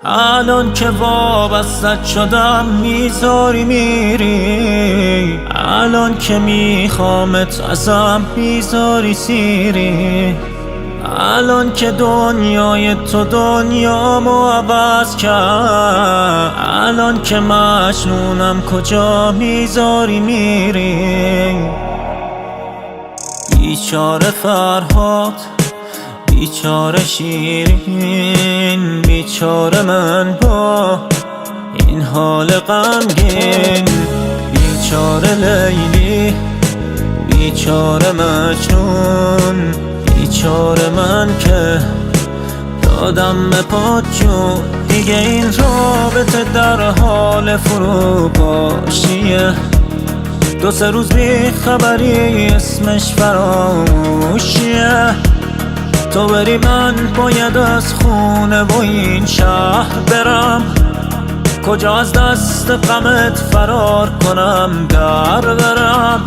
الان که وابستت شدم میذاری میری، الان که میخوامت ازم میذاری سیری، الان که دنیای تو دنیامو عوض کرد، الان که مجنونم کجا میذاری میری. بیچاره فرهاد، بیچاره شیرین، بیچاره من با این حال غمگین، بیچاره لیلی، بیچاره مجنون، بیچاره من که دادم به پات جون. دیگه این رابطه در حال فروپاشیه، دو سه روز بی خبری اسمش فراموشیه. تو بری من باید از خونه و این شهر برم، کجا از دست غمت فرار کنم در برم.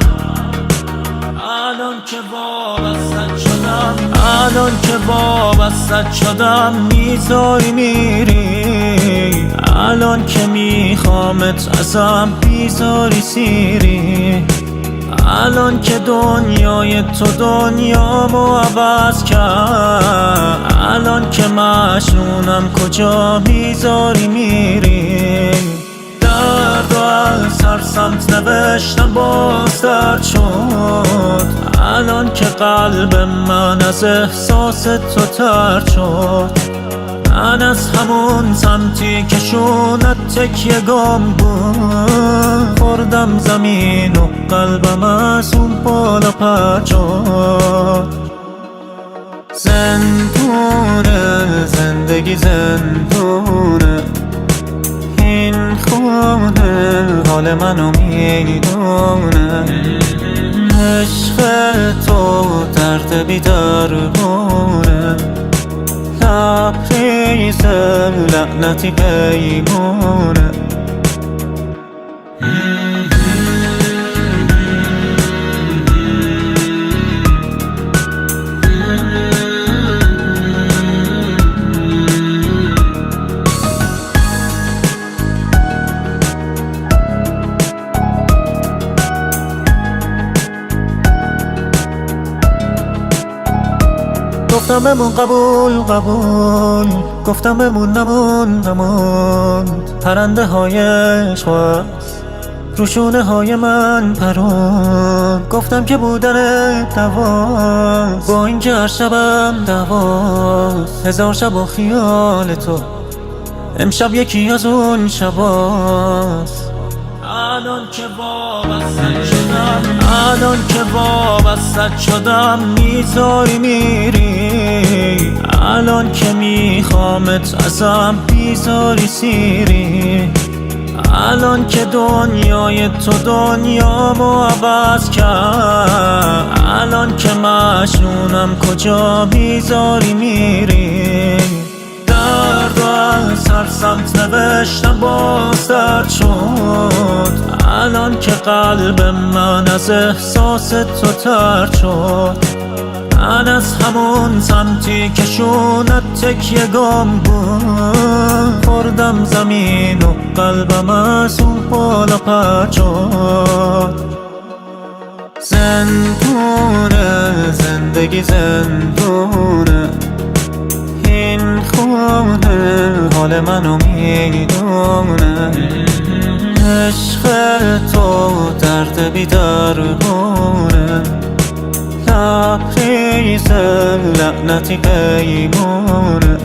الان که وابستت شدم، الان که وابستت شدم میذاری میری، الان که میخوامت ازم میذاری سیری، الان که دنیای تو دنیامو عوض کرد، الان که مجنونم کجا میذاری میری. درد و از هر سمت نوشتم باز درد شد، الان که قلب من از احساس تو ترد شد. من از همون سمتی که شونت تکیه گم بود، خوردم زمین و قلبم از اون بالا پرد شد. زندونه زندگی زندونه، این خونه حال منو میدونه. عشق تو درد بی درمونه، لبریز لعنتی پیمونه. گفتم بمون قبول قبول، گفتم بمون نموند. پرنده های عشق روشونه های من پرون، گفتم که بودن دواست، با اینکه هر شبم دواست. هزار شب و خیال تو امشب یکی از اون شباست. الان که وابستت شدم، الان که وابستت شدم میذاری میری، الان که میخوامت ازم میذاری سیری، الان که دنیای تو دنیامو عوض کرد، الان که مجنونم کجا میذاری میری. درد و از هر سمت نوشتم باز درد شد، الان که قلب من از احساس تو ترد شد. من از همون سمتی که شونت تکیه گم بود، خوردم زمین و قلبم از اون بالا پرد شد. زندونه زندگی زندونه، این خونه حال منو میدونه. عشق تو درد بی درمونه، لبریز لعنتی پیمونه.